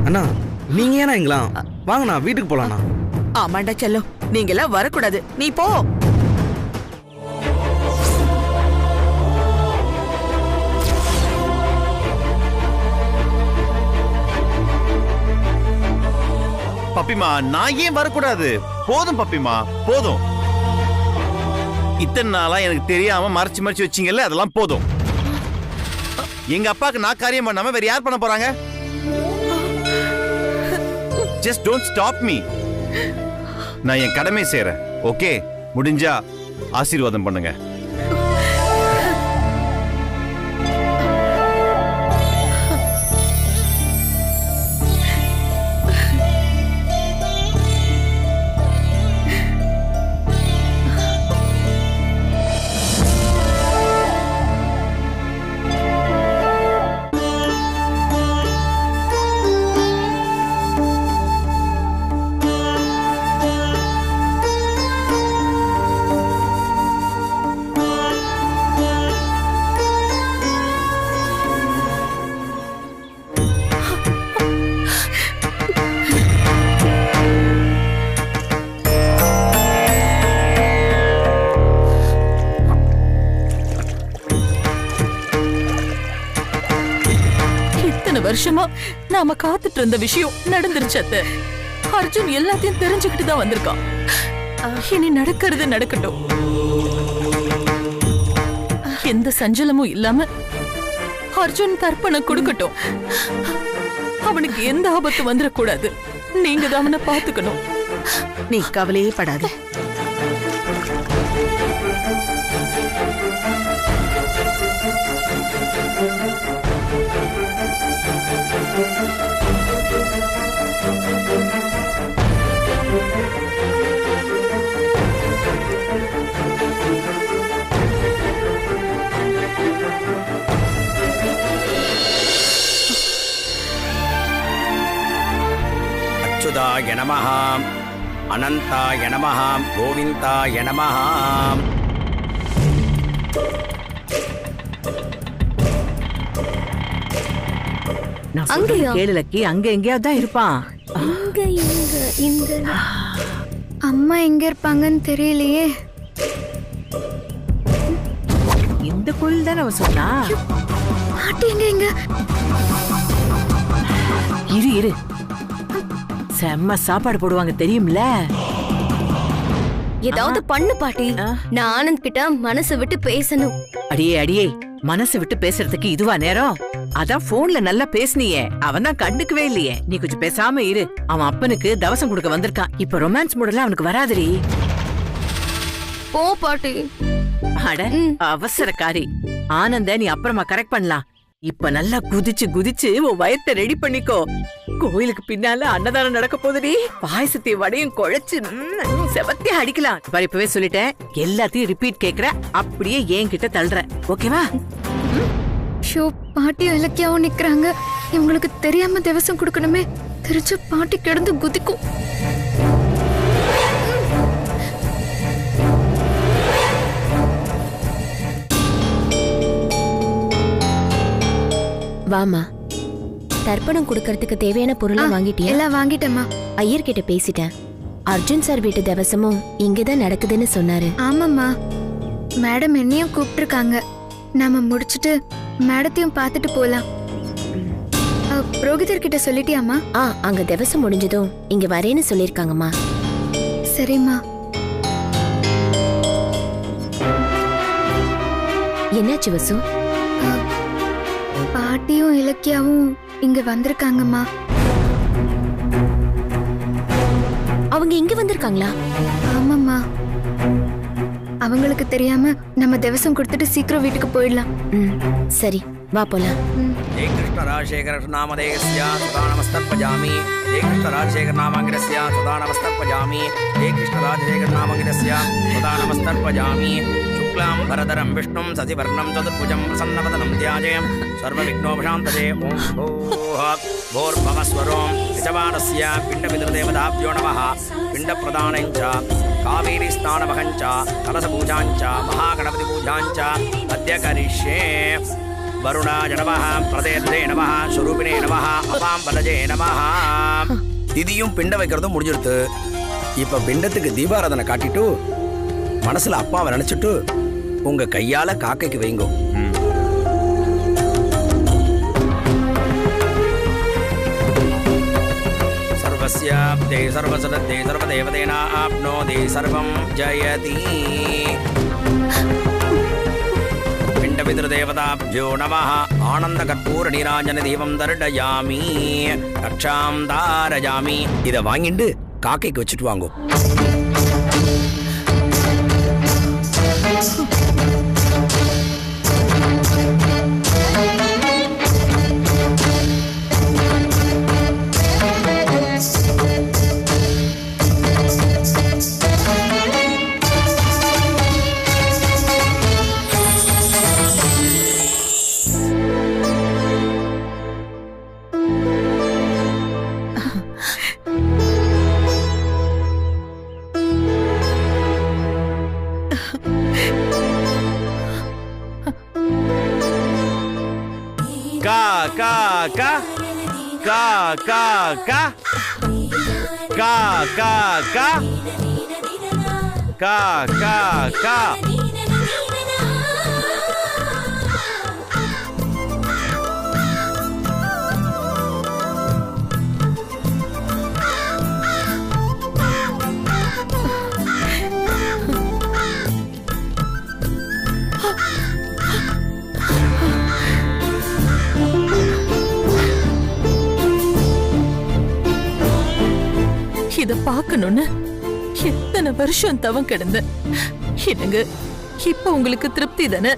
அண்ணா நீங்க ஏன்னா இங்களா வாங்கண்ணா வீட்டுக்கு போலாண்ணா. ஆமாண்டா செல்லம், நீங்க எல்லாம் வரக்கூடாது, நீ போ. பப்பிமா நான் ஏன் வரக்கூடாது? போதும் பப்பிமா போதும். இத்தனை நாளா எனக்கு தெரியாம மறைச்சு மறைச்சு வச்சீங்கல்ல, அதெல்லாம் போதும். எங்க அப்பாக்கு நான் காரியம் பண்ணாம வேற யார் பண்ண போறாங்க? Just don't stop me. நான் என் கடமை செய்றேன். ஓகே, முடிஞ்சா ஆசீர்வாதம் பண்ணுங்க. வருஷமா நாம காத்துட்டு இருந்த விஷயம் நடந்துருச்சு அத்தை. அர்ஜுன் எல்லாத்தையும் தெரிஞ்சுக்கிட்டு தான் வந்திருக்கான். இனி நடக்கிறது நடக்கட்டும். எந்த சஞ்சலமும் இல்லாம அர்ஜுன் தர்ப்பணம் கொடுக்கட்டும். அவனுக்கு எந்த ஆபத்து வந்துடக்கூடாது. நீங்க தான் அவனை பாத்துக்கணும். நீ கவலையே படாத. அச்சுதாய நமஹ, அனந்தாய நமஹ, கோவிந்தாய நமஹ. கேளு லக்கி, அங்க எங்கேயாவது தான் இருப்பான். அம்மா எங்க இருப்பாங்கன்னு தெரியலையே. இந்த கோயில் தானே அவ சொன்னா. பாட்டி எங்க? இரு இரு, செம்ம சாப்பாடு போடுவாங்க தெரியும்ல. ஏதாவது பண்ணு பாட்டி. நான் ஆனந்த் கிட்ட மனசு விட்டு பேசணும். அடியே அடியே, மனசு விட்டு பேசுறதுக்கு இதுவா நேரம்? அதான் போன்ல நல்லா பேசுனியே, அவன் தான் கண்டுக்கவே இல்லையே. நீ கொஞ்சம் பேசாம இரு. அவன் அப்பனுக்கு தவசம் கொடுக்க வந்திருக்கான். இப்ப ரொமான்ஸ் மூடல அவனுக்கு வராதுரி. போ பாட்டி. அட அவசரக்காரி. ஆனந்த நீ அப்புறமா கரெக்ட் பண்ணலாம். இப்ப நல்லா குதிச்சு குதிச்சு உன் வயத்தை ரெடி பண்ணிக்கோ. கோயிலுக்கு பின்னால அன்னதானம் நடக்க போதுடி. பாயசத்தையும் வடையும் குழைச்சு செவத்தே அடிக்கலாம். இப்பவே சொல்லிட்டேன், எல்லாத்தையும் ரிப்பீட் கேக்குற, அப்படியே என்கிட்ட தள்ளுற. ஓகேவா? ஷோ, பாட்டியும் இலக்கியாவும் நிக்கிறாங்க. இவங்களுக்கு தெரியாம திவசம் கொடுக்கணுமே. தெரிஞ்ச பாட்டி கிடந்து குதிக்கும். வாமா, தர்ப்பணம் கொடுக்கறதுக்கு தேவையான பொருளை வாங்கிட்டியா? எல்லாம் வாங்கிட்டேம்மா. ஐயர் கிட்ட பேசிட்டேன். அர்ஜுன் சார் வீட்டு திவசமும் இங்கதான் நடக்குதுன்னு சொன்னாரு. ஆமாம்மா, மேடம் என்னையும் கூப்பிட்டுருக்காங்க. நாம முடிச்சிட்டு மேடத்தையும் பார்த்துட்டு போலாம். புரோகிதர் கிட்ட சொல்லிட்டியாமா? அங்க திவசம் முடிஞ்சதும் இங்க வரேன்னு சொல்லிருக்காங்கம்மா. சரிம்மா. என்னாச்சு வசு? பாட்டியும் இலக்கியாவும் இங்க வந்திருக்காங்கம்மா. அவங்க இங்க வந்திருக்காங்களா? ஆமாம்மா. அவங்களுக்கு தெரியாம நம்ம திவசம் கொடுத்துட்டு சீக்கிரம் வீட்டுக்கு போயிடலாம். சரி, வா போலாம். ஜெய் கிருஷ்ண ராஜசேகர நாமதேயஸ்ய சதா நமஸ்தர்ப்பஜாமி. ஜெய் கிருஷ்ண ராஜசேகர நாமங்கிரஸ்ய சதா நமஸ்தர்ப்பஜாமி. ஜெய் கிருஷ்ண ராஜசேகர நாமங்கிரஸ்ய சதா நமஸ்தர்ப்பஜாமி. शुक्लां भरधरं विष्णुं शशिवर्णं चतुर्भुजं प्रसन्नवदनं ध्यायेम सर्वविघ्नोपशान्तये। ओं भूर्भुवस्वरों ऋषवाणस्य पिण्डपितृदेवताभ्यो नमः। पिण्डप्रदानं च कावेरीस्नानमहं च कलशपूजां च महागणपतिपूजां च अद्य करिष्ये। வருணாய நமः பிரதேர்தே நமः ஸ்வரூபிணே நமः அபாம்பலஜே நமः. திதியும் பிண்ட வைக்கிறதும் முடிஞ்சிடுத்து. இப்ப பிண்டத்துக்கு தீபாராதனை காட்டிட்டு மனசுல அப்பாவை நினைச்சிட்டு உங்க கையால காக்கைக்கு வைங்கோ. சர்வஸ்யாப்தே சர்வசதத்தே சர்வதேவதேனா ஆப்னோதி சர்வம் ஜயதி. பிண்டபித்ருதேவதாப்ஜோ நமः ஆனந்த கற்பூர நீராஜன தீபம் தர்டயாமி ரக்ஷாம் தாரயாமி. இதை வாங்கிட்டு காக்கைக்கு வச்சுட்டு வாங்கோ. இத பாக்கணும்னு எத்தனை வருஷம் தவம் கிடந்த என்னங்க. இப்ப உங்களுக்கு திருப்தி தானே?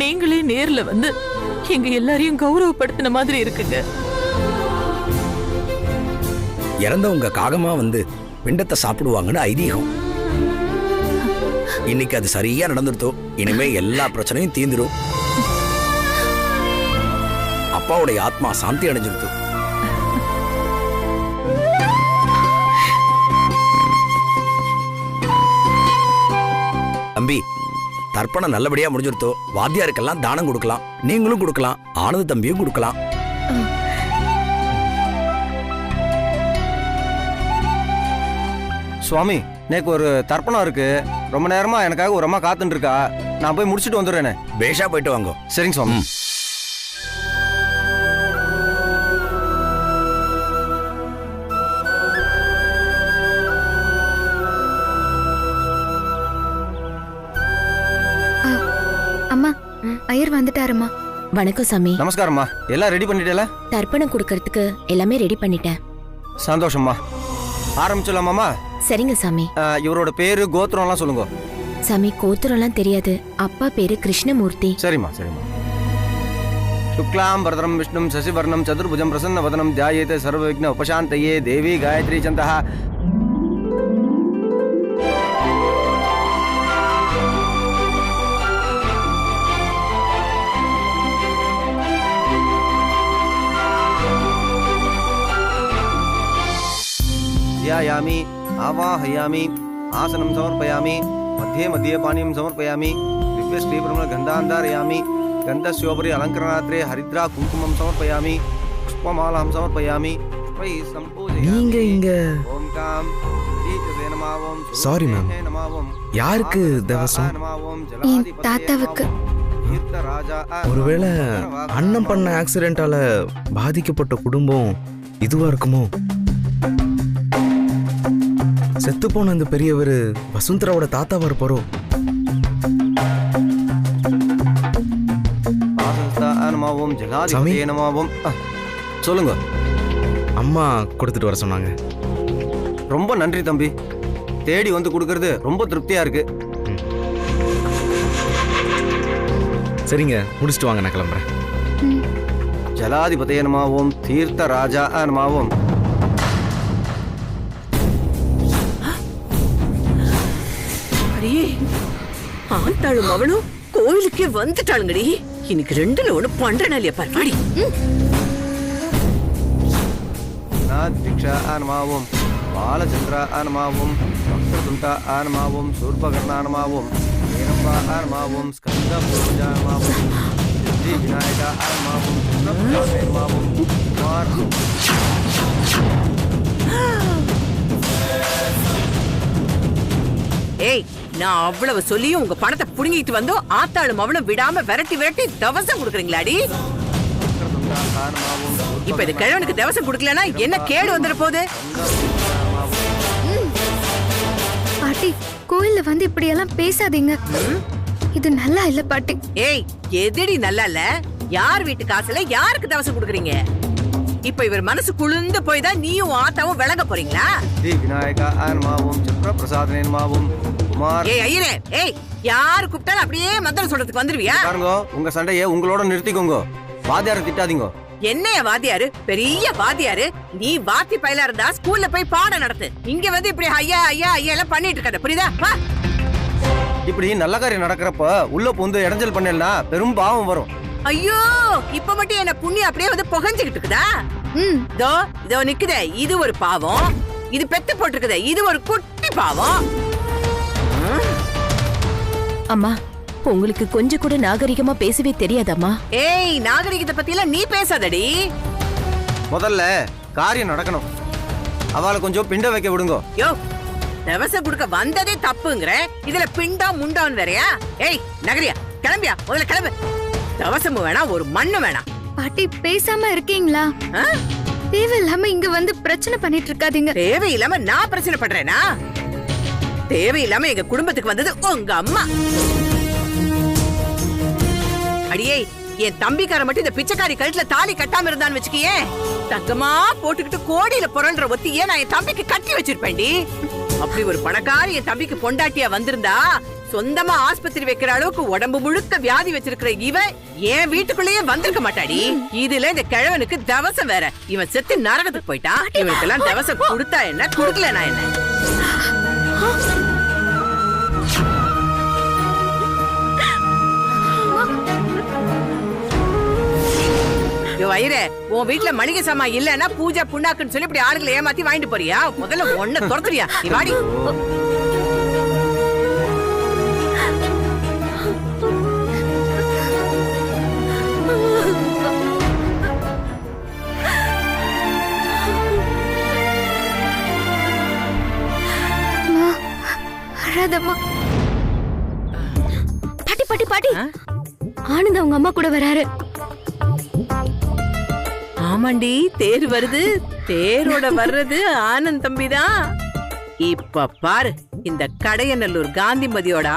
நீங்களே நேர்ல வந்து எங்க எல்லாரையும் கௌரவப்படுத்தின மாதிரி இருக்குங்க. இறந்தவங்க காகமா வந்து பிண்டத்தை சாப்பிடுவாங்கன்னு ஐதீகம். இன்னைக்கு அது சரியா நடந்துருத்தோ. இனிமே எல்லா பிரச்சனையும் தீந்துடும். அப்பாவுடைய ஆத்மா சாந்தி அடைஞ்சிருத்து. தம்பி, தர்ப்பணம் நல்லபடியா முடிஞ்சிருத்தோ. வாத்தியாருக்கெல்லாம் தானம் கொடுக்கலாம், நீங்களும் கொடுக்கலாம், ஆனந்த தம்பியும் கொடுக்கலாம். சுவாமி, நேக்கு ஒரு தர்ப்பணம் இருக்கு. ரொம்ப நேரமா எனக்காக ஒரு அம்மா காத்துட்டு இருக்கா. நான் போய் முடிச்சுட்டு வந்துடுறேனே. பேஷா போயிட்டு வாங்க. சரிங்க சுவாமி. அம்மா, ஐயர் வந்துட்டாருமா. வணக்கம் சாமி. நமஸ்காரம்மா. எல்லாம் ரெடி பண்ணிட்டேல? தர்ப்பணம் கொடுக்கறதுக்கு எல்லாமே ரெடி பண்ணிட்டேன். சந்தோஷம்மா. ஆரம்பிச்சலாமாமா? சரிங்க சாமி. இவரோட பேரு கோத்திரம்லாம் சொல்லுங்க. சாமி, கோத்திரம்லாம் தெரியாது. அப்பா பேரு கிருஷ்ணமூர்த்தி. சரிம்மா சரிம்மா. சுக்லாம் பரதரம் விஷ்ணும் சசிவர்ணம் சதுர்புஜம் பிரசன்ன வதனம் தியாயேதே சர்வ விக்ன உபசாந்தயே தேவி காயத்ரி சந்தः. ध्यायामि आवाहयामि आसनं समर्पयामि मध्ये मध्ये पानीयं समर्पयामि दिव्यश्रीब्रह्मगन्धान्धारयामि गन्धस्योपरि अलङ्करणात्रे हरिद्रा कुङ्कुमं समर्पयामि पुष्पमालां समर्पयामि वै सम्पूजयामि. நீங்க இங்க ஓம் காம் தீஜவே நமவோம். சாரி மேம், யாருக்கு தேவசம்? என் தாத்தாவுக்கு. ஒருவேளை அண்ணன் பண்ண ஆக்சிடென்டால பாதிக்கப்பட்ட குடும்பம் இதுவா இருக்குமோ? செத்து போன அந்த பெரியவர் வசுந்தராவோட தாத்தாவா இருப்பாரோ? சொல்லுங்க. அம்மா கொடுத்துட்டு வர சொன்னாங்க. ரொம்ப நன்றி தம்பி. தேடி வந்து கொடுக்கறது ரொம்ப திருப்தியா இருக்கு. சரிங்க, முடிச்சுட்டு வாங்க, நான் கிளம்புறேன். ஜலாதிபதே நமவோம் தீர்த்த ராஜா நமவோம். ஆண்டாளும் அவளும் கோயிலுக்கே வந்துட்டாளுங்கடி. இன்னைக்கு 2ல 1 பண்றேன் இல்லையா பாரு. தீக்ஷா நமவோம் பாலச்சந்திரா நமவோம் வக்ரதுண்டா நமவோம் சூர்பகர்ணா நமவோம் ஏனம்பா நமவோம் ஸ்கந்த பூஜா நமவோம் ஸ்ரீ விநாயகா ஆன்மாவும் சுப்ரபிரசாதேன்மாவும் குமார் ஏய், நான் அவ்வளவு சொல்லியும் உங்க பணத்தை புடுங்கிட்டு வந்தோம் ஆத்தாளும் அவளும் விடாம விரட்டி விரட்டி தவசம் கொடுக்குறீங்களாடி? இப்ப இது கிழவனுக்கு தவசம் கொடுக்கலன்னா என்ன கேடு வந்துட போகுது? பாட்டி கோயில்ல வந்து இப்படி எல்லாம் பேசாதீங்க. இது நல்லா இல்ல பாட்டி. ஏய், எதிரி நல்லா இல்ல. யார் வீட்டு காசுல யாருக்கு தவசம் கொடுக்குறீங்க? இப்ப இவர் மனசு குளிர்ந்து போய் தான் நீயும் ஆத்தாவும் விளங்க போறீங்களா? ஸ்ரீ விநாயகா ஆன்மாவும் சுப்ரபிரசாதேன்மாவும் குமார். ஏய் ஐயரே, ஏய், யாரு கூப்பிட்டாலும் அப்படியே மந்திரம் சொல்றதுக்கு வந்துருவியா? பாருங்க, உங்க சண்டையை உங்களோட நிறுத்திக்கோங்க. வாத்தியாரை திட்டாதீங்க. என்னைய வாத்தியாரு? பெரிய வாத்தியாரு. நீ வாத்தி பயிலா இருந்தா ஸ்கூல்ல போய் பாடம் நடத்து. இங்க வந்து இப்படி ஐயா ஐயா ஐயா எல்லாம் பண்ணிட்டு இருக்காத, புரியுதா? வா. இப்படி நல்ல காரியம் நடக்கிறப்ப உள்ள புந்து இடைஞ்சல் பண்ணலனா பெரும் பாவம் வரும். ஐயோ, இப்ப மட்டும் என்ன புண்ணியம் அப்படியே வந்து புகஞ்சுகிட்டு இருக்குதா? இதோ இதோ நிக்குதே, இது ஒரு பாவம். இது பெத்து போட்டிருக்குதே, இது ஒரு குட்டி பாவம். அம்மா, உங்களுக்கு கொஞ்சம் கூட நாகரிகமா பேசவே தெரியாதம்மா. ஏய், நாகரிகத்தை பத்தி எல்லாம் நீ பேசாதடி. முதல்ல காரியம் நடக்கணும். அவளை கொஞ்சம் பிண்ட வைக்க விடுங்க. யோ, தவசம் கொடுக்க வந்ததே தப்புங்கற, இதுல பிண்டா முண்டான்னு வேறயா? ஏய் நகரியா, கிளம்பியா, முதல்ல கிளம்பு. தவசமும் வேணாம், ஒரு மண்ணு வேணாம். பாட்டி பேசாம இருக்கீங்களா? தேவையில்லாம இங்க வந்து பிரச்சனை பண்ணிட்டு இருக்காதீங்க. தேவையில்லாம நான் பிரச்சனை பண்றேனா? தேவையில்லாம எங்க குடும்பத்துக்கு வந்தது உங்க அம்மா. அடியே, என் தம்பிக்கார மட்டும் இந்த பிச்சைக்காரி கழுத்துல தாலி கட்டாம இருந்தான்னு வச்சுக்கியே, தங்கமா போட்டுக்கிட்டு கோடியில புரள்ற ஒத்தியே நான் என் தம்பிக்கு கட்டி வச்சிருப்பேன்டி. அப்படி ஒரு பணக்காரி என் தம்பிக்கு பொண்டாட்டியா வந்திருந்தா சொந்தமா ஆஸ்பத்திரி வைக்கிற அளவுக்கு உடம்பு முழுக்க வியாதி வச்சிருக்கிற இவன் என் வீட்டுக்குள்ளேயே வந்திருக்க மாட்டாடி. இதுல இந்த கிழவனுக்கு தவசம் வேற. இவன் செத்து நரகத்துக்கு போயிட்டான். இவனுக்கு எல்லாம் தவசம் கொடுத்தா என்ன, கொடுக்கலனா என்ன? வயிறே, உன் வீட்டுல மளிகை சாமா இல்லன்னா பூஜை புண்ணாக்குன்னு சொல்லி இப்படி ஆளுகளை ஏமாத்தி வாங்கிட்டு போறியா? முதல்ல ஒன்ன துரத்துறியா? நீ வாடி. பாட்டி பாட்டி பாட்டி, ஆனந்த் அவங்க அம்மா கூட வராரு. ஆமாண்டி, தேர் வருது. தேரோட வர்றது ஆனந்த் தம்பிதான். இப்ப பாரு இந்த கடையநல்லூர் காந்திமதியோட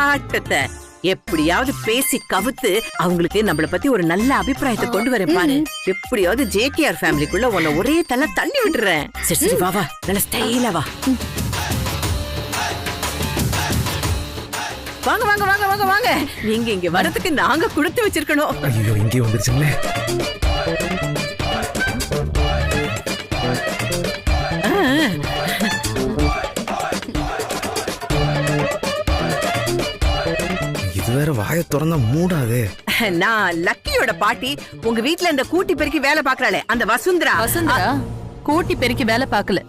ஆட்டத்தை. எப்படியாவது பேசி கவுத்து அவங்களுக்கு நம்மள பத்தி ஒரு நல்ல அபிப்பிராயத்தை கொண்டு வரேன் பாரு. எப்படியாவது ஜேகேஆர் ஃபேமிலிக்குள்ள உன்னை ஒரே தள்ளி விட்டுறேன். சரி சரி, வா வா, நல்ல ஸ்டைலா வா. வாங்க வாங்க வாங்க வாங்க வாங்க. நீங்க இங்க வரதுக்கு நாங்க கொடுத்து வச்சிருக்கணும். ஐயோ, இங்கே வந்துருச்சுங்களே. இது வேற வாயை திறந்தா மூடாதே. நான் லக்கியோட பாட்டி. உங்க வீட்ல இந்த கூட்டி பெருக்கி வேலை பாக்குறாளே, அந்த வசுந்தரா. வசுந்தரா கூட்டி பெருக்கி வேலை பார்க்கல.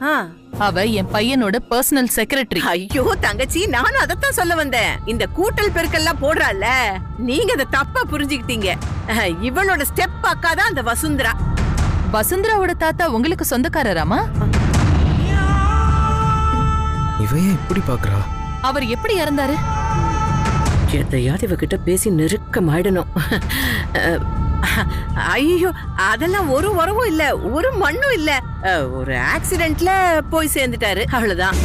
அவ என் பையனோட பர்சனல் செக்ரட்டரி. ஐயோ தங்கச்சி, நானும் அதத்தான் சொல்ல வந்தேன். இந்த கூட்டல் பெருக்கெல்லாம் போடுறாள், நீங்க அதை தப்பா புரிஞ்சுக்கிட்டீங்க. இவளோட ஸ்டெப் அக்கா தான் அந்த வசுந்தரா. வசுந்தராவோட தாத்தா உங்களுக்கு சொந்தக்காரராமா? இவன் இப்படி பாக்குறா? அவர் எப்படி இறந்தாரு? எதையாவது இவகிட்ட பேசி நெருக்கமாயிடணும். ஐயோ, அதெல்லாம் ஒரு உறவும் இல்ல, ஒரு மண்ணும் இல்ல. ஒரு ஆக்சிடென்ட்ல போய் சேர்ந்துட்டாரு, அவ்வளவுதான்.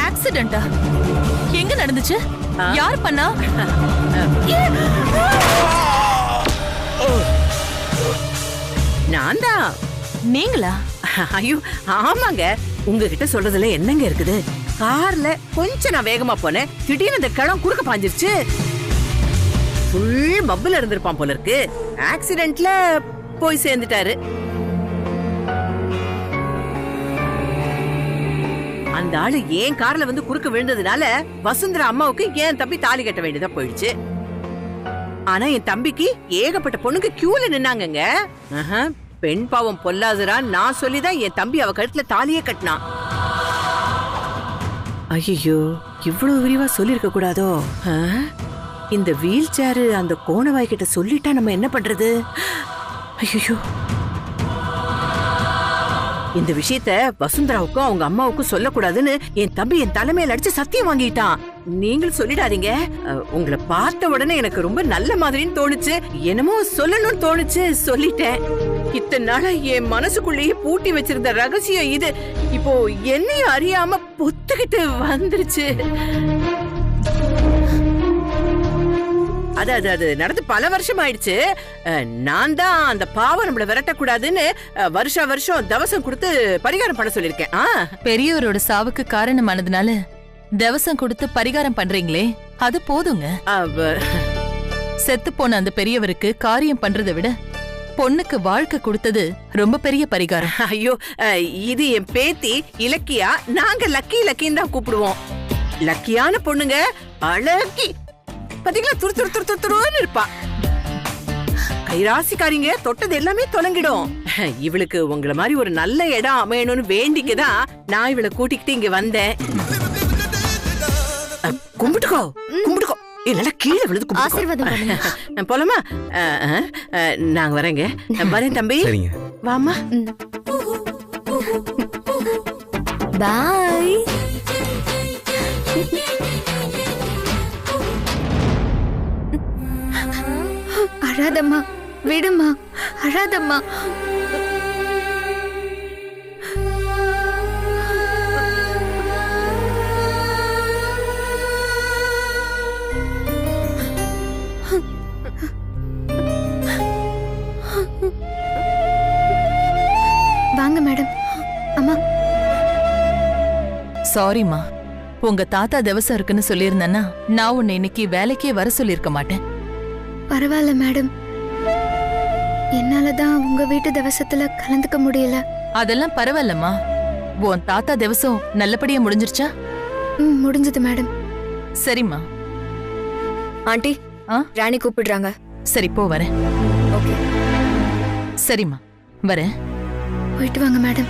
ஆக்சிடென்டா? எங்க நடந்துச்சு? யார் பண்ணா? நான் தான். நீங்களா? ஐயோ ஆமாங்க. உங்ககிட்ட சொல்றதுல என்னங்க இருக்குது? கார்ல கொஞ்சம் நான் வேகமா போனேன், திடீர்னு அந்த கிழம் குறுக்க பாஞ்சிருச்சு. ஃபுல் மப்புல இருந்திருப்பான் போல இருக்கு. ஆக்சிடென்ட்ல போய் சேர்ந்துட்டாரு. அந்த ஆளு ஏன் கார்ல வந்து குறுக்க விழுந்ததுனால வசுந்தரா அம்மாவுக்கு ஏன் தம்பி தாலி கட்ட வேண்டியதா போயிடுச்சு. ஆனா என் தம்பிக்கு ஏகப்பட்ட பொண்ணுக்கு கியூல நின்னாங்கங்க. பெண் பாவம் பொல்லாதுரா நான் சொல்லிதான் என் தம்பி அவ கழுத்துல தாலியே கட்டினான். ஐயோ, இவ்வளவு விரிவா சொல்லிருக்க கூடாதோ? ஆ? இந்த வீல் சேரு அந்த கோணவாய் கிட்ட சொல்லிட்டா நம்ம என்ன பண்றது? ஐயோ, இந்த விஷயத்த வசுந்தராவுக்கும் அவங்க அம்மாவுக்கும் சொல்லக்கூடாதுன்னு என் தம்பி என் தலைமையில அடிச்சு சத்தியம் வாங்கிட்டான். நீங்களும் சொல்லிடாதீங்க. உங்களை பார்த்த உடனே எனக்கு ரொம்ப நல்ல மாதிரின்னு தோணுச்சு. என்னமோ சொல்லணும்னு தோணுச்சு, சொல்லிட்டேன். இத்தனை நாளா என் மனசுக்குள்ளேயே பூட்டி வச்சிருந்த ரகசியம் இது இப்போ என்னையும் அறியாம பொத்துக்கிட்டு வந்துருச்சு. அது நடந்து பல வருஷம் ஆயிடுச்சு. நான் தான் அந்த பாவம் நம்மள விரட்டக்கூடாதுன்னு வருஷம் தவசம் கொடுத்து பரிகாரம் பண்ண சொல்லிருக்கேன். பெரியவரோட சாவுக்கு காரணமானதுனால தவசம் கொடுத்து பரிகாரம் பண்றீங்களே, அது போதுங்க. செத்து போன அந்த பெரியவருக்கு காரியம் பண்றதை விட பொண்ணுக்கு வாழ்க்கை கொடுத்தது ரொம்ப பெரிய பரிகாரம். ஐயோ, இது என் பேத்தி இலக்கியா. நாங்க லக்கி லக்கின்னு தான் கூப்பிடுவோம். லக்கியான பொண்ணுங்க, அழகி பாத்தீங்களா, துரு துரு துரு துருன்னு இருப்பா. கைராசிக்காரிங்க, தொட்டது எல்லாமே தொலைங்கிடும். இவளுக்கு உங்களை மாதிரி ஒரு நல்ல இடம் அமையணும்னு வேண்டிக்கதான் நான் இவளை கூட்டிக்கிட்டு இங்க வந்தேன். கும்பிட்டுக்கோ கும்பிட்டுக்கோ, இல்ல கீழே விழுது. ஆசீர்வாதம் போலாமா? நாங்க வரேங்க. வரேன் தம்பி. சரிங்க. வாமா. பாய். அழாதம்மா, விடுமா, அழாதம்மா. வாங்க மேடம். அம்மா. சாரிம்மா, உங்க தாத்தா திவசம் இருக்குன்னு சொல்லியிருந்தேன்னா நான் உன்னை இன்னைக்கு வேலைக்கே வர சொல்லியிருக்க மாட்டேன். பரவாயில்ல மேடம், என்னாலதான் உங்க வீட்டு திவசத்துல கலந்துக்க முடியல. அதெல்லாம் பரவாயில்லம்மா. உன் தாத்தா திவசம் நல்லபடியா முடிஞ்சிருச்சா? முடிஞ்சது மேடம். சரிம்மா. ஆண்டி, ராணி கூப்பிடுறாங்க. சரி, போ, வரேன். ஓகே. சரிம்மா, வரேன். போயிட்டு வாங்க மேடம்.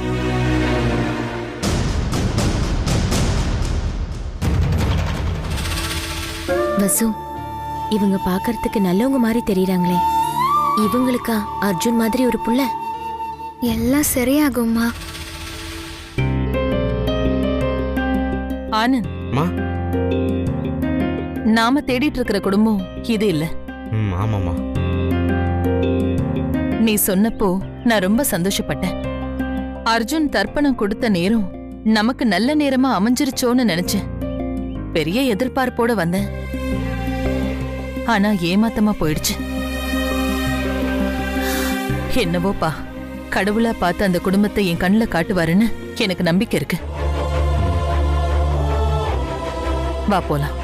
வசு, இவங்க பாக்குறதுக்கு நல்லவங்க மாதிரி தெரியறாங்களே, இவங்களுக்கா அர்ஜுன் மாதிரி ஒரு புள்ள? எல்லாம் சரியாகும்மா. ஆனந்த், நாம தேடிட்டு இருக்கிற குடும்பம் இது இல்ல. ஆமாமா. நீ சொன்னப்போ நான் ரொம்ப சந்தோஷப்பட்டேன். அர்ஜுன் தர்ப்பணம் கொடுத்த நேரம் நமக்கு நல்ல நேரமா அமைஞ்சிருச்சோன்னு நினைச்சேன். பெரிய எதிர்பார்ப்போட வந்தேன், ஆனா ஏமாத்தமா போயிடுச்சு. என்னவோப்பா, கடவுளா பார்த்து அந்த குடும்பத்தை என் கண்ணுல காட்டுவாருன்னு எனக்கு நம்பிக்கை இருக்கு. வா, போலாம்.